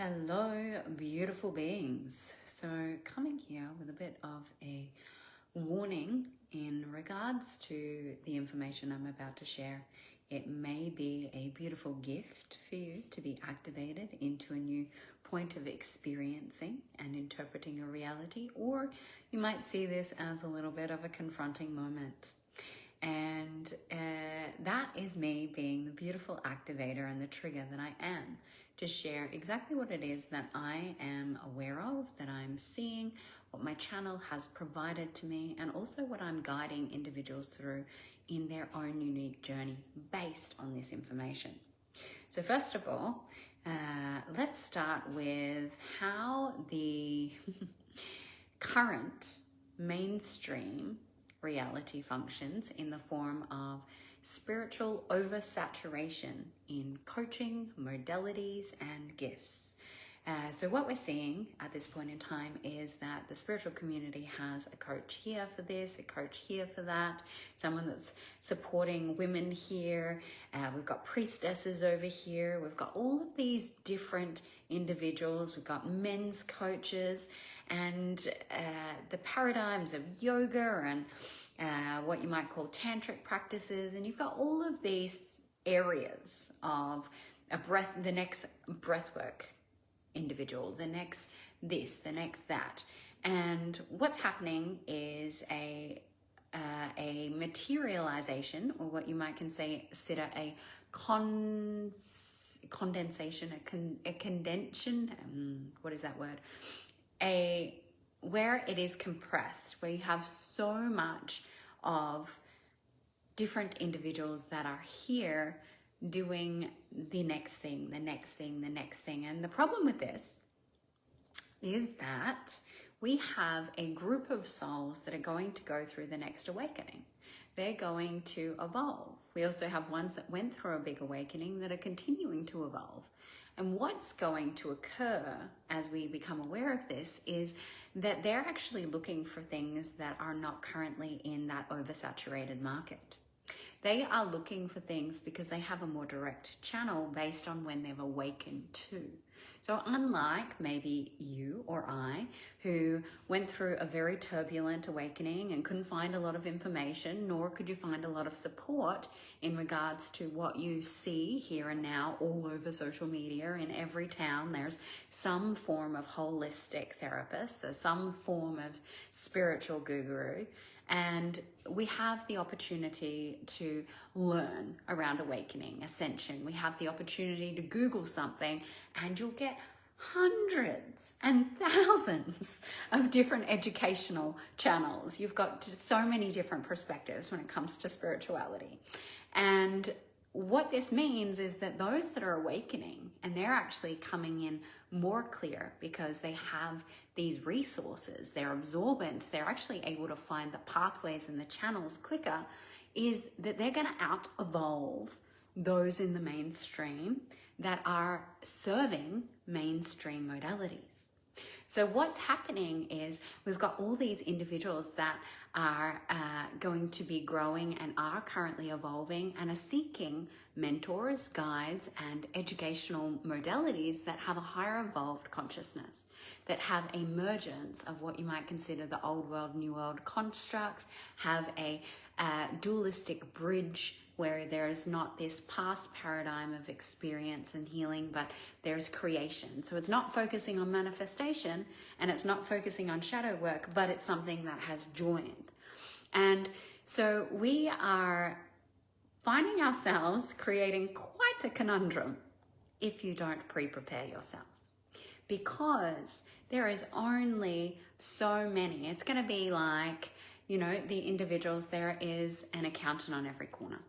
Hello, beautiful beings. So, coming here with a bit of a warning in regards to the information I'm about to share. It may be a beautiful gift for you to be activated into a new point of experiencing and interpreting a reality, or you might see this as a little bit of a confronting moment. And that is me being the beautiful activator and the trigger that I am to share exactly what it is that I am aware of, that I'm seeing, what my channel has provided to me, and also what I'm guiding individuals through in their own unique journey based on this information. So first of all, let's start with how the current mainstream reality functions in the form of spiritual oversaturation in coaching, modalities, and gifts. So what we're seeing at this point in time is that the spiritual community has a coach here for this, a coach here for that, someone that's supporting women here. We've got priestesses over here. We've got all of these different individuals. We've got men's coaches and the paradigms of yoga and what you might call tantric practices. And you've got all of these areas of the next breathwork individual, the next this, the next that. And what's happening is a materialization, or what you might consider a condensation, a condension, what is that word? Where it is compressed, where you have so much of different individuals that are here doing the next thing, the next thing, the next thing. And the problem with this is that we have a group of souls that are going to go through the next awakening. They're going to evolve. We also have ones that went through a big awakening that are continuing to evolve. And what's going to occur as we become aware of this is that they're actually looking for things that are not currently in that oversaturated market. They are looking for things because they have a more direct channel based on when they've awakened to. So unlike maybe you or I, who went through a very turbulent awakening and couldn't find a lot of information, nor could you find a lot of support in regards to what you see here and now all over social media. In every town, there's some form of holistic therapist, there's some form of spiritual guru. And we have the opportunity to learn around awakening, ascension. We have the opportunity to Google something and you'll get hundreds and thousands of different educational channels. You've got so many different perspectives when it comes to spirituality. And what this means is that those that are awakening, and they're actually coming in more clear because they have these resources, they're absorbent, they're actually able to find the pathways and the channels quicker, is that they're going to out-evolve those in the mainstream that are serving mainstream modalities. So what's happening is we've got all these individuals that are going to be growing and are currently evolving and are seeking mentors, guides, and educational modalities that have a higher evolved consciousness, that have a mergence of what you might consider the old world, new world constructs, have a dualistic bridge where there is not this past paradigm of experience and healing, but there's creation. So it's not focusing on manifestation and it's not focusing on shadow work, but it's something that has joined. And so we are finding ourselves creating quite a conundrum if you don't pre-prepare yourself, because there is only so many. It's going to be like, you know, the individuals, there is an accountant on every corner.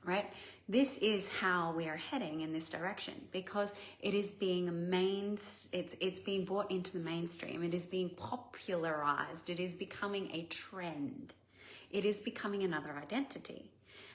Right? This is how we are heading in this direction, because it is being it's being brought into the mainstream. It is being popularized. It is becoming a trend. It is becoming another identity.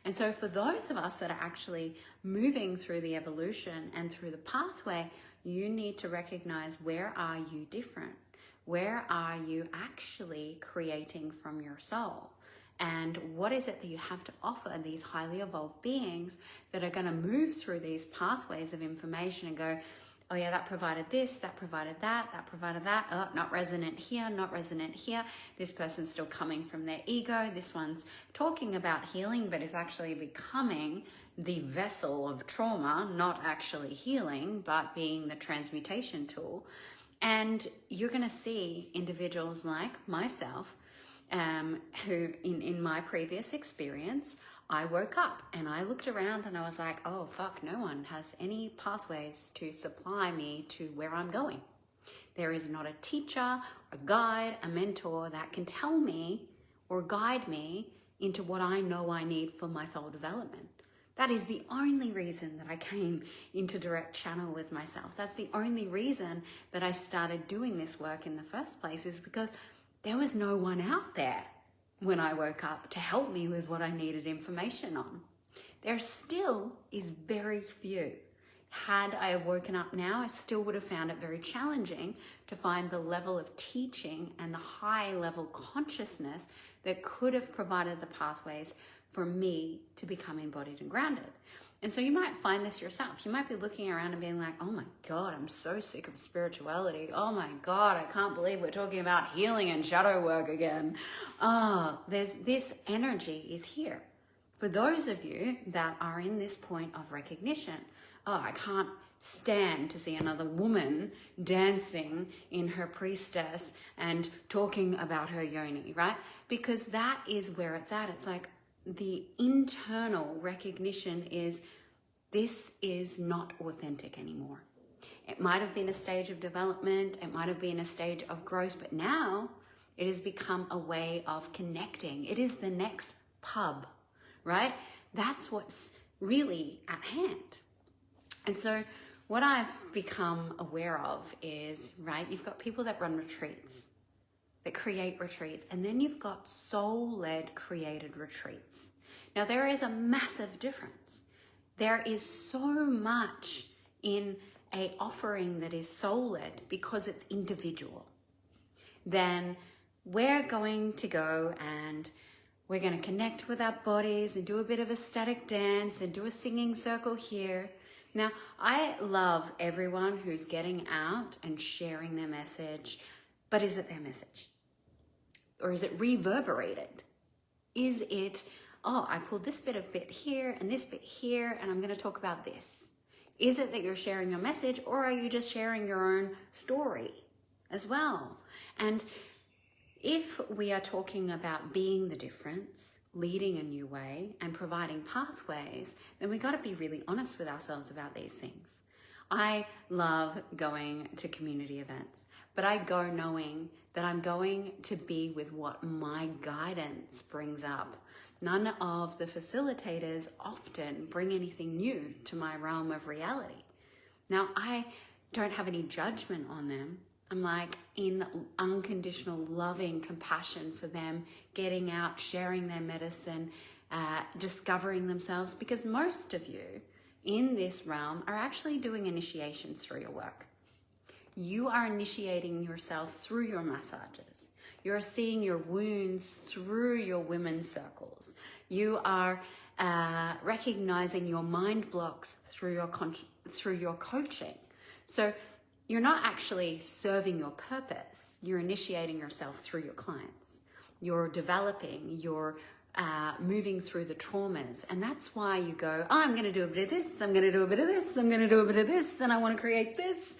And so for those of us that are actually moving through the evolution and through the pathway, you need to recognize, where are you different? Where are you actually creating from your soul? And what is it that you have to offer these highly evolved beings that are going to move through these pathways of information and go, oh yeah, that provided this, that provided that, that provided that. Oh, not resonant here, not resonant here. This person's still coming from their ego. This one's talking about healing, but is actually becoming the vessel of trauma, not actually healing, but being the transmutation tool. And you're going to see individuals like myself, who in my previous experience, I woke up and I looked around and I was like, oh fuck, no one has any pathways to supply me to where I'm going. There is not a teacher, a guide, a mentor that can tell me or guide me into what I know I need for my soul development. That is the only reason that I came into direct channel with myself. That's the only reason that I started doing this work in the first place, is because there was no one out there when I woke up to help me with what I needed information on. There still is very few. Had I have woken up now, I still would have found it very challenging to find the level of teaching and the high level consciousness that could have provided the pathways for me to become embodied and grounded. And so you might find this yourself. You might be looking around and being like, oh my God, I'm so sick of spirituality. Oh my God, I can't believe we're talking about healing and shadow work again. Oh, this energy is here. For those of you that are in this point of recognition, oh, I can't stand to see another woman dancing in her priestess and talking about her yoni, right? Because that is where it's at. It's like, the internal recognition is, this is not authentic anymore. It might have been a stage of development, it might have been a stage of growth, but now it has become a way of connecting. It is the next pub, right? That's what's really at hand. And so what I've become aware of is, right, you've got people that run retreats, that create retreats, and then you've got soul-led created retreats. Now there is a massive difference. There is so much in a offering that is soul-led because it's individual. Then we're going to go and we're going to connect with our bodies and do a bit of a static dance and do a singing circle here. Now, I love everyone who's getting out and sharing their message, but is it their message? Or is it reverberated? Is it, oh, I pulled this bit here and this bit here, and I'm going to talk about this? Is it that you're sharing your message, or are you just sharing your own story as well? And if we are talking about being the difference, leading a new way, and providing pathways, then we got to be really honest with ourselves about these things. I love going to community events, but I go knowing that I'm going to be with what my guidance brings up. None of the facilitators often bring anything new to my realm of reality. Now, I don't have any judgment on them. I'm like in unconditional loving compassion for them, getting out, sharing their medicine, discovering themselves, because most of you in this realm are actually doing initiations through your work. You are initiating yourself through your massages. You're seeing your wounds through your women's circles. You are recognizing your mind blocks through your coaching. So you're not actually serving your purpose. You're initiating yourself through your clients. You're developing, you're moving through the traumas. And that's why you go, oh, I'm going to do a bit of this, I'm going to do a bit of this, I'm going to do a bit of this, and I want to create this.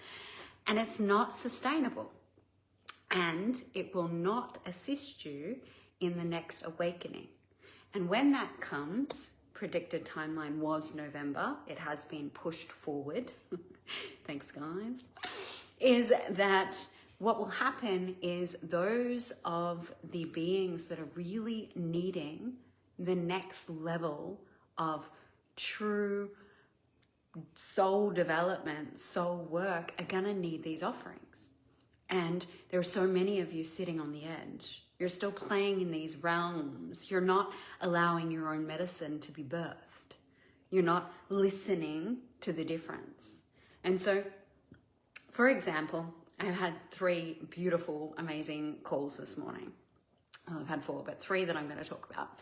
And it's not sustainable. And it will not assist you in the next awakening. And when that comes, predicted timeline was November. It has been pushed forward. Thanks, guys. Is that what will happen is those of the beings that are really needing the next level of true soul development, soul work, are gonna need these offerings. And there are so many of you sitting on the edge. You're still playing in these realms. You're not allowing your own medicine to be birthed. You're not listening to the difference. And so, for example, I've had 3 beautiful, amazing calls this morning. Well, I've had 4, but 3 that I'm going to talk about.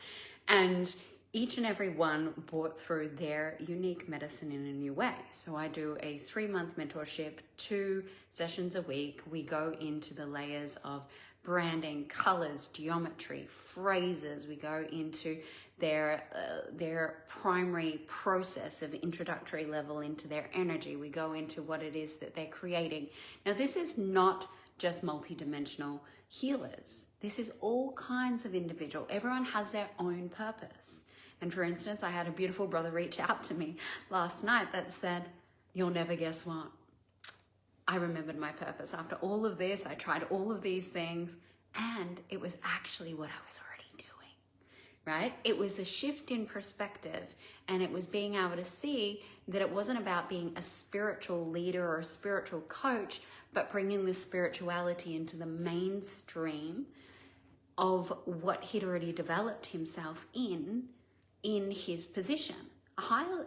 And each and every one brought through their unique medicine in a new way. So I do a 3-month mentorship, 2 sessions a week. We go into the layers of branding, colors, geometry, phrases. We go into their primary process of introductory level into their energy. We go into what it is that they're creating. Now, this is not just multidimensional healers. This is all kinds of individual. Everyone has their own purpose. And for instance, I had a beautiful brother reach out to me last night that said, "You'll never guess what. I remembered my purpose. After all of this, I tried all of these things, and it was actually what I was already doing," right? It was a shift in perspective, and it was being able to see that it wasn't about being a spiritual leader or a spiritual coach, but bringing this spirituality into the mainstream of what he'd already developed himself in his position. A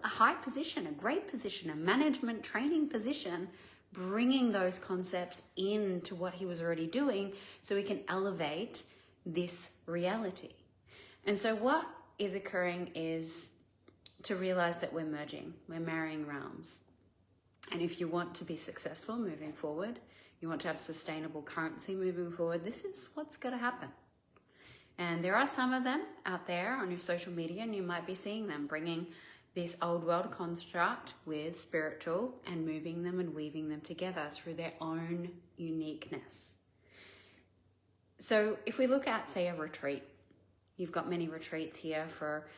high position, a great position, a management training position, bringing those concepts into what he was already doing so he can elevate this reality. And so what is occurring is to realize that we're merging, we're marrying realms. And if you want to be successful moving forward, you want to have sustainable currency moving forward, this is what's going to happen. And there are some of them out there on your social media, and you might be seeing them bringing this old world construct with spiritual and moving them and weaving them together through their own uniqueness. So if we look at, say, a retreat, you've got many retreats here for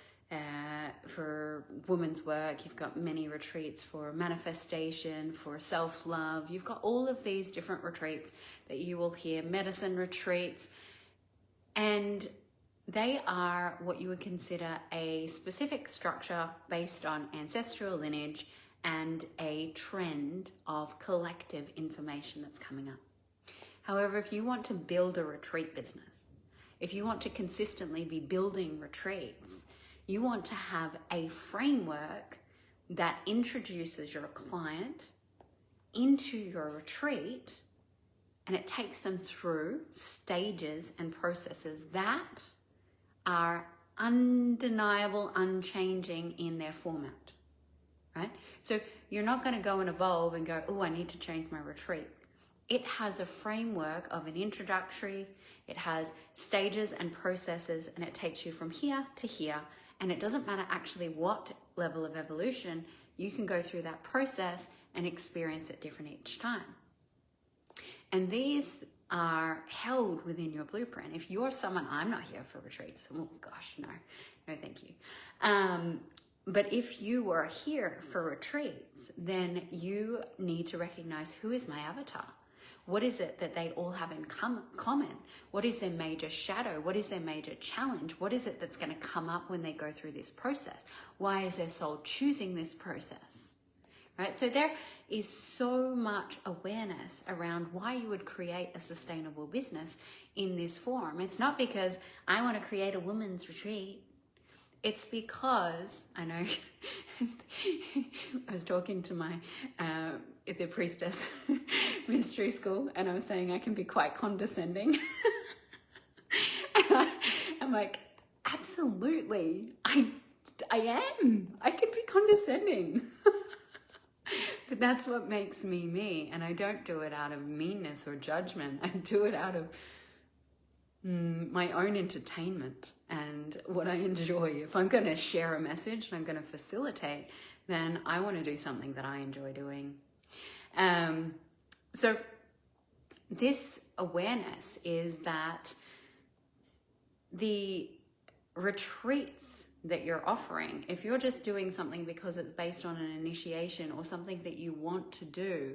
women's work, you've got many retreats for manifestation, for self-love, you've got all of these different retreats that you will hear, medicine retreats, and they are what you would consider a specific structure based on ancestral lineage and a trend of collective information that's coming up. However, if you want to build a retreat business, if you want to consistently be building retreats, you want to have a framework that introduces your client into your retreat, and it takes them through stages and processes that are undeniable, unchanging in their format, right? So you're not going to go and evolve and go, "Oh, I need to change my retreat." It has a framework of an introductory, it has stages and processes, and it takes you from here to here. And it doesn't matter actually what level of evolution, you can go through that process and experience it different each time. And these are held within your blueprint. If you're someone, I'm not here for retreats. Oh gosh, no thank you. But if you are here for retreats, then you need to recognize, who is my avatar? What is it that they all have in common? What is their major shadow? What is their major challenge? What is it that's going to come up when they go through this process? Why is their soul choosing this process? Right? So there is so much awareness around why you would create a sustainable business in this form. It's not because I want to create a women's retreat. It's because, I know, I was talking to my, the priestess mystery school, and I was saying I can be quite condescending. And I'm like, absolutely, I am. I can be condescending. But that's what makes me me, and I don't do it out of meanness or judgment. I do it out of my own entertainment and what I enjoy. If I'm going to share a message and I'm going to facilitate, then I want to do something that I enjoy doing. So this awareness is that the retreats that you're offering, if you're just doing something because it's based on an initiation or something that you want to do,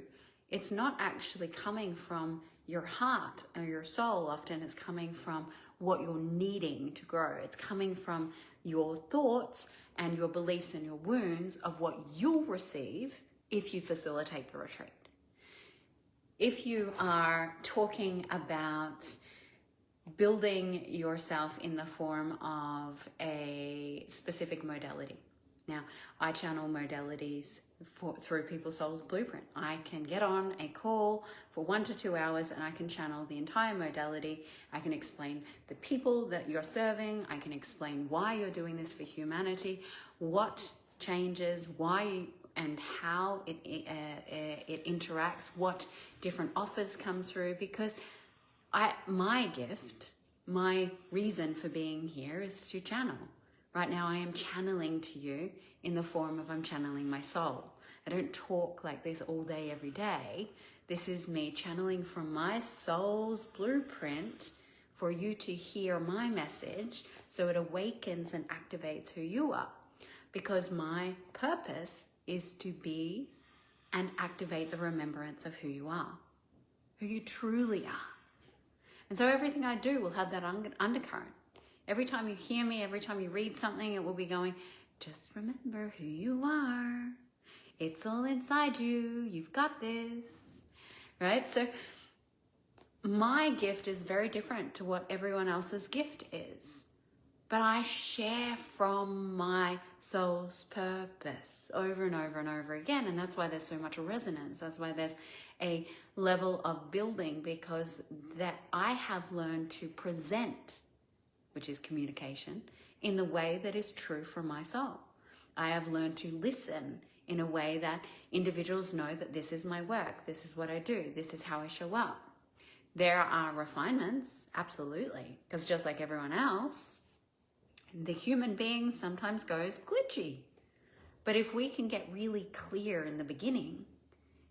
it's not actually coming from your heart or your soul. Often it's coming from what you're needing to grow. It's coming from your thoughts and your beliefs and your wounds of what you'll receive if you facilitate the retreat. If you are talking about building yourself in the form of a specific modality. Now, I channel modalities through People's Souls Blueprint. I can get on a call for 1 to 2 hours and I can channel the entire modality. I can explain the people that you're serving. I can explain why you're doing this for humanity, what changes, why and how it interacts, what different offers come through, because my gift, my reason for being here is to channel. Right now I am channeling to you in the form of I'm channeling my soul. I don't talk like this all day, every day. This is me channeling from my soul's blueprint for you to hear my message so it awakens and activates who you are. Because my purpose is to be and activate the remembrance of who you are, who you truly are. And so everything I do will have that undercurrent. Every time you hear me, every time you read something, it will be going, just remember who you are. It's all inside you. You've got this, right? So my gift is very different to what everyone else's gift is. But I share from my soul's purpose over and over and over again. And that's why there's so much resonance. That's why there's a level of building, because that I have learned to present, which is communication, in the way that is true for my soul. I have learned to listen in a way that individuals know that this is my work, this is what I do, this is how I show up. There are refinements, absolutely, because just like everyone else, the human being sometimes goes glitchy. But if we can get really clear in the beginning,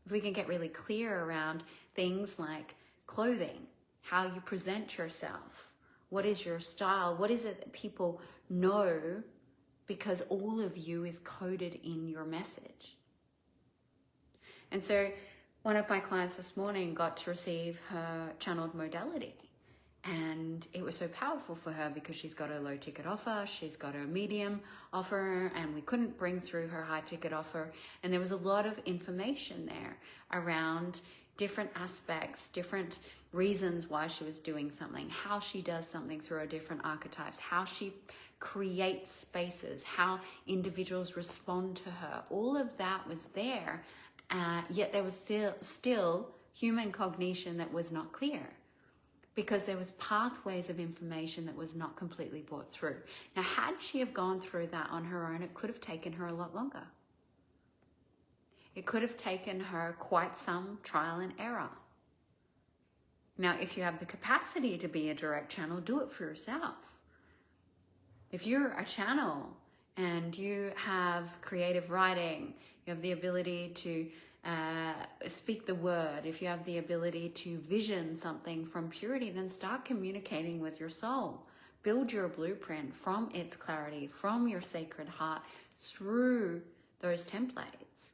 if we can get really clear around things like clothing, how you present yourself, what is your style, what is it that people know, because all of you is coded in your message. And so one of my clients this morning got to receive her channeled modality. And it was so powerful for her because she's got a low ticket offer, she's got a medium offer, and we couldn't bring through her high ticket offer. And there was a lot of information there around different aspects, different reasons why she was doing something, how she does something through her different archetypes, how she creates spaces, how individuals respond to her. All of that was there, yet there was still human cognition that was not clear, because there was pathways of information that was not completely brought through. Now, had she have gone through that on her own, it could have taken her a lot longer. It could have taken her quite some trial and error. Now, if you have the capacity to be a direct channel, do it for yourself. If you're a channel and you have creative writing, you have the ability to speak the word, if you have the ability to vision something from purity, then start communicating with your soul. Build your blueprint from its clarity, from your sacred heart, through those templates.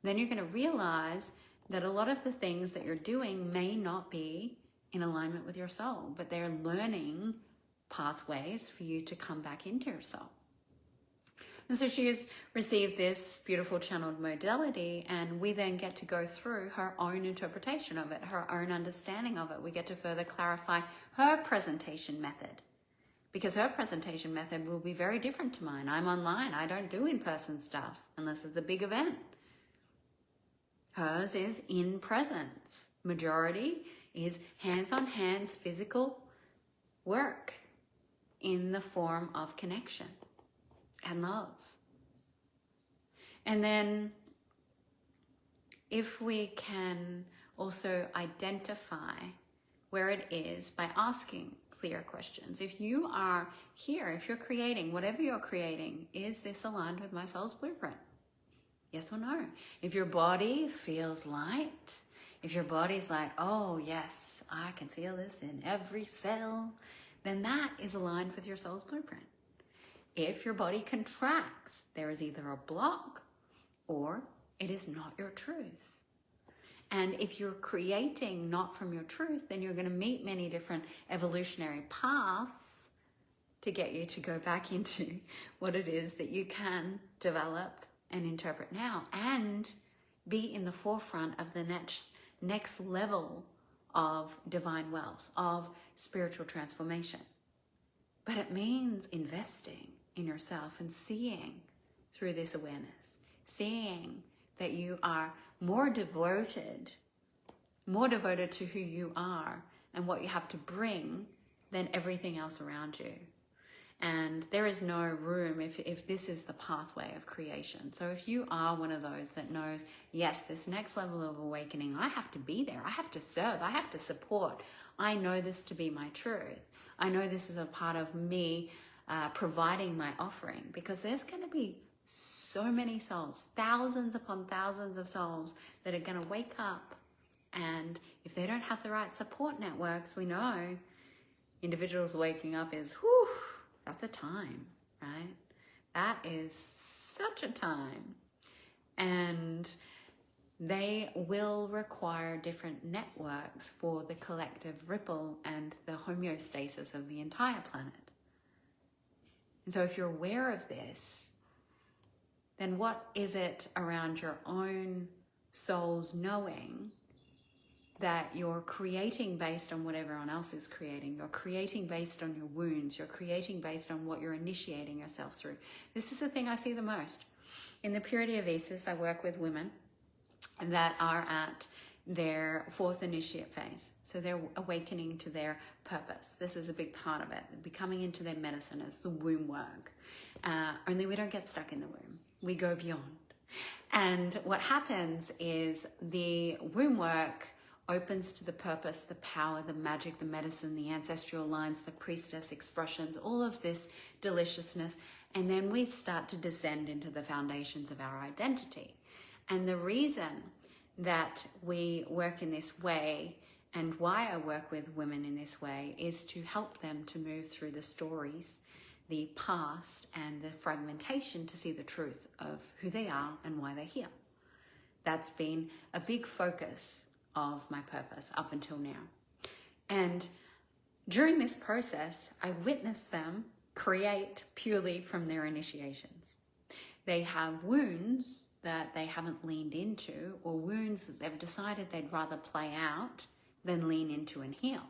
Then you're going to realize that a lot of the things that you're doing may not be in alignment with your soul, but they're learning pathways for you to come back into your soul. And so she has received this beautiful channeled modality, and we then get to go through her own interpretation of it, her own understanding of it. We get to further clarify her presentation method, because her presentation method will be very different to mine. I'm online. I don't do in-person stuff unless it's a big event. Hers is in presence. Majority is hands-on hands, physical work in the form of connection and love. And then if we can also identify where it is by asking clear questions. If you are here, if you're creating, whatever you're creating, is this aligned with my soul's blueprint? Yes or no? If your body feels light, if your body's like, oh yes, I can feel this in every cell, then that is aligned with your soul's blueprint. If your body contracts, there is either a block or it is not your truth. And if you're creating not from your truth, then you're going to meet many different evolutionary paths to get you to go back into what it is that you can develop and interpret now, and be in the forefront of the next level of divine wealth, of spiritual transformation. But it means investing in yourself and seeing through this awareness, seeing that you are more devoted to who you are and what you have to bring than everything else around you. And there is no room if this is the pathway of creation. So if you are one of those that knows, yes, this next level of awakening, I have to be there, I have to serve, I have to support. I know this to be my truth. I know this is a part of me providing my offering, because there's going to be so many souls, thousands upon thousands of souls that are going to wake up. And if they don't have the right support networks, we know individuals waking up is, whew, that's a time, right? That is such a time. And they will require different networks for the collective ripple and the homeostasis of the entire planet. And so if you're aware of this, then what is it around your own soul's knowing that you're creating based on what everyone else is creating? You're creating based on your wounds. You're creating based on what you're initiating yourself through. This is the thing I see the most. In the Purity of Isis, I work with women that are at their fourth initiate phase. So they're awakening to their purpose. This is a big part of it. Becoming into their medicine is the womb work. Only we don't get stuck in the womb. We go beyond. And what happens is the womb work opens to the purpose, the power, the magic, the medicine, the ancestral lines, the priestess expressions, all of this deliciousness. And then we start to descend into the foundations of our identity. And the reason that we work in this way, and why I work with women in this way, is to help them to move through the stories, the past, and the fragmentation to see the truth of who they are and why they're here. That's been a big focus of my purpose up until now. And during this process, I witnessed them create purely from their initiations. They have wounds that they haven't leaned into, or wounds that they've decided they'd rather play out than lean into and heal.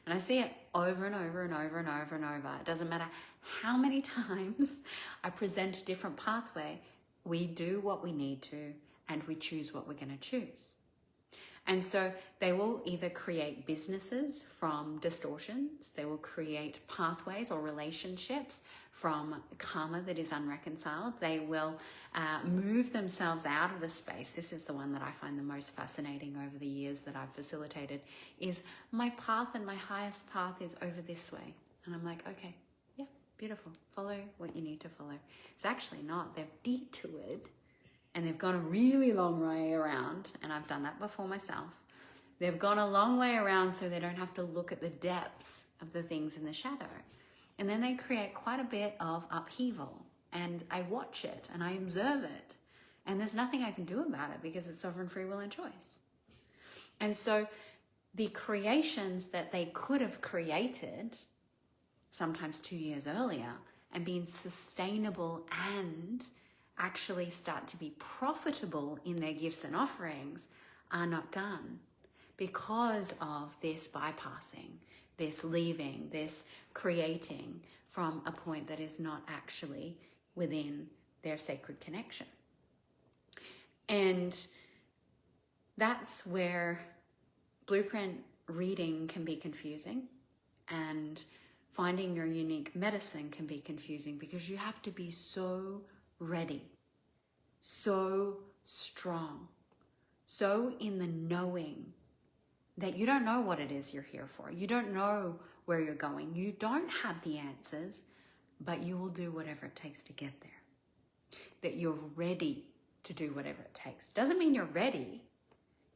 And I see it over and over and over and over and over. It doesn't matter how many times I present a different pathway, we do what we need to, and we choose what we're going to choose. And so they will either create businesses from distortions, they will create pathways or relationships from karma that is unreconciled, they will move themselves out of the space. This is the one that I find the most fascinating over the years that I've facilitated, is my path and my highest path is over this way. And I'm like, okay, yeah, beautiful. Follow what you need to follow. It's actually not. They've detoured and they've gone a really long way around, and I've done that before myself. They've gone a long way around so they don't have to look at the depths of the things in the shadow. And then they create quite a bit of upheaval, and I watch it and I observe it, and there's nothing I can do about it because it's sovereign free will and choice. And so the creations that they could have created sometimes 2 years earlier and been sustainable and actually start to be profitable in their gifts and offerings are not done because of this bypassing, this leaving, this creating from a point that is not actually within their sacred connection. And that's where blueprint reading can be confusing, and finding your unique medicine can be confusing, because you have to be so ready, so strong, so in the knowing that you don't know what it is you're here for. You don't know where you're going. You don't have the answers, but you will do whatever it takes to get there. That you're ready to do whatever it takes. Doesn't mean you're ready.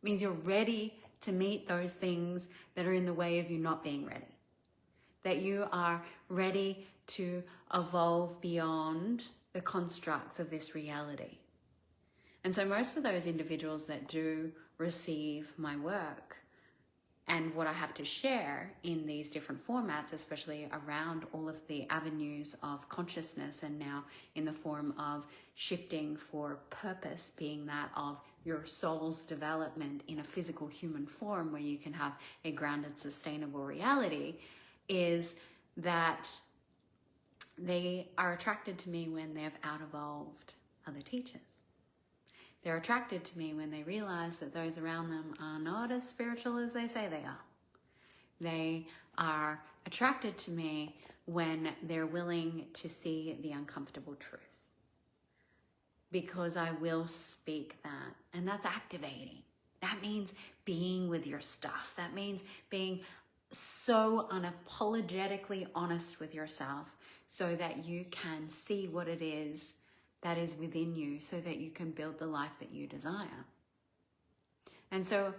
It means you're ready to meet those things that are in the way of you not being ready. That you are ready to evolve beyond the constructs of this reality. And so most of those individuals that do receive my work and what I have to share in these different formats, especially around all of the avenues of consciousness, and now in the form of shifting for purpose, being that of your soul's development in a physical human form where you can have a grounded, sustainable reality, is that they are attracted to me when they've out-evolved other teachers. They're attracted to me when they realize that those around them are not as spiritual as they say they are. They are attracted to me when they're willing to see the uncomfortable truth. Because I will speak that, and that's activating. That means being with your stuff. That means being so unapologetically honest with yourself so that you can see what it is that is within you so that you can build the life that you desire. And so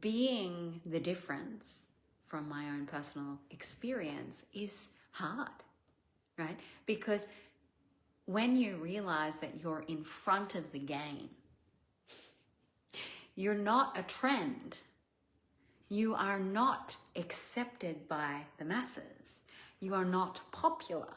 being the difference from my own personal experience is hard, right? Because when you realize that you're in front of the game, you're not a trend. You are not accepted by the masses. You are not popular.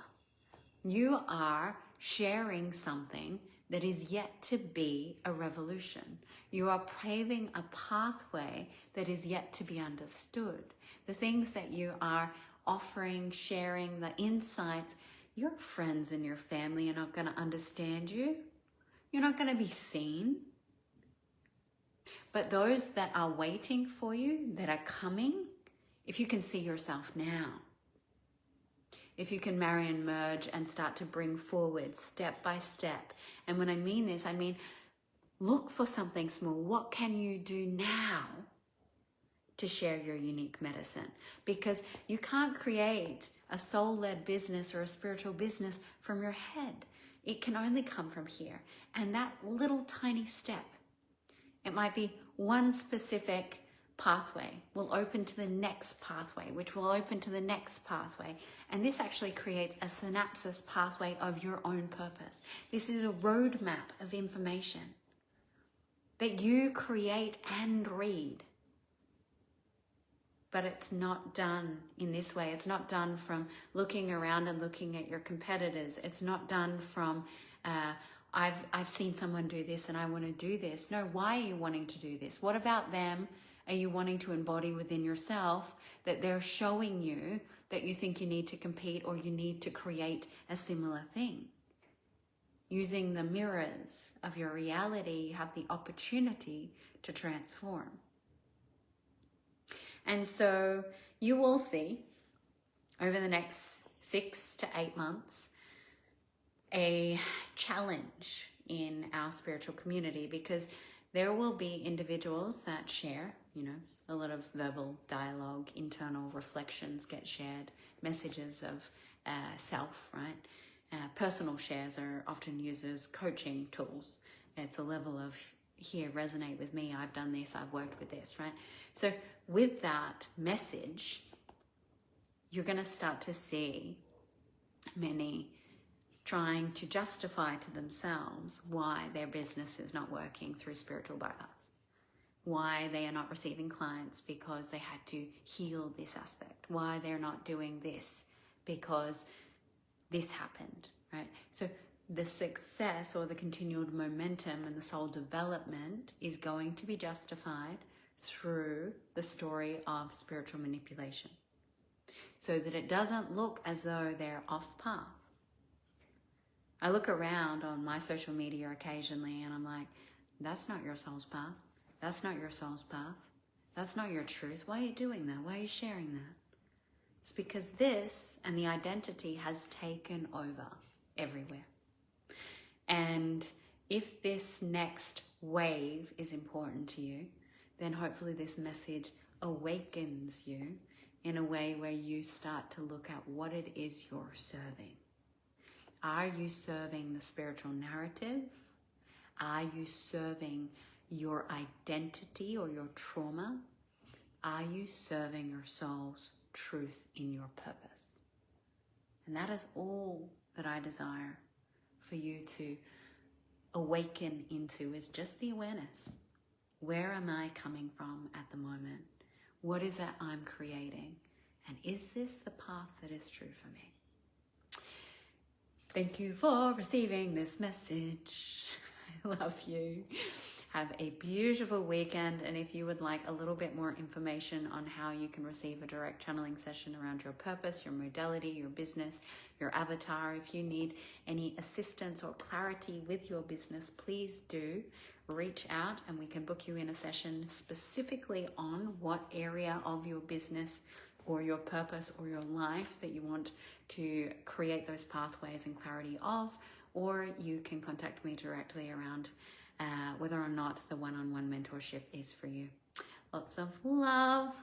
You are sharing something that is yet to be a revolution. You are paving a pathway that is yet to be understood. The things that you are offering, sharing, the insights, your friends and your family are not going to understand you. You're not going to be seen. But those that are waiting for you, that are coming, if you can see yourself now, if you can marry and merge and start to bring forward step by step. And when I mean this, I mean, look for something small. What can you do now to share your unique medicine? Because you can't create a soul-led business or a spiritual business from your head. It can only come from here. And that little tiny step, it might be one specific pathway will open to the next pathway, which will open to the next pathway. And this actually creates a synapses pathway of your own purpose. This is a roadmap of information that you create and read. But it's not done in this way. It's not done from looking around and looking at your competitors. It's not done from, I've seen someone do this and I want to do this. No, why are you wanting to do this? What about them are you wanting to embody within yourself that they're showing you that you think you need to compete or you need to create a similar thing? Using the mirrors of your reality, you have the opportunity to transform. And so you will see over the next 6 to 8 months a challenge in our spiritual community, because there will be individuals that share, a lot of verbal dialogue, internal reflections get shared, messages of self, right? Personal shares are often used as coaching tools. It's a level of, here, resonate with me, I've done this, I've worked with this, right? So with that message, you're going to start to see many trying to justify to themselves why their business is not working through spiritual bypass, why they are not receiving clients because they had to heal this aspect, why they're not doing this because this happened, right? So the success or the continued momentum and the soul development is going to be justified through the story of spiritual manipulation, so that it doesn't look as though they're off path. I look around on my social media occasionally and I'm like, that's not your soul's path. That's not your soul's path. That's not your truth. Why are you doing that? Why are you sharing that? It's because this and the identity has taken over everywhere. And if this next wave is important to you, then hopefully this message awakens you in a way where you start to look at what it is you're serving. Are you serving the spiritual narrative? Are you serving your identity or your trauma? Are you serving your soul's truth in your purpose? And that is all that I desire for you to awaken into, is just the awareness. Where am I coming from at the moment? What is it I'm creating? And is this the path that is true for me? Thank you for receiving this message. I love you. Have a beautiful weekend. And if you would like a little bit more information on how you can receive a direct channeling session around your purpose, your modality, your business, your avatar, if you need any assistance or clarity with your business, please do reach out and we can book you in a session specifically on what area of your business or your purpose or your life that you want to create those pathways and clarity of, or you can contact me directly around whether or not the one-on-one mentorship is for you. Lots of love.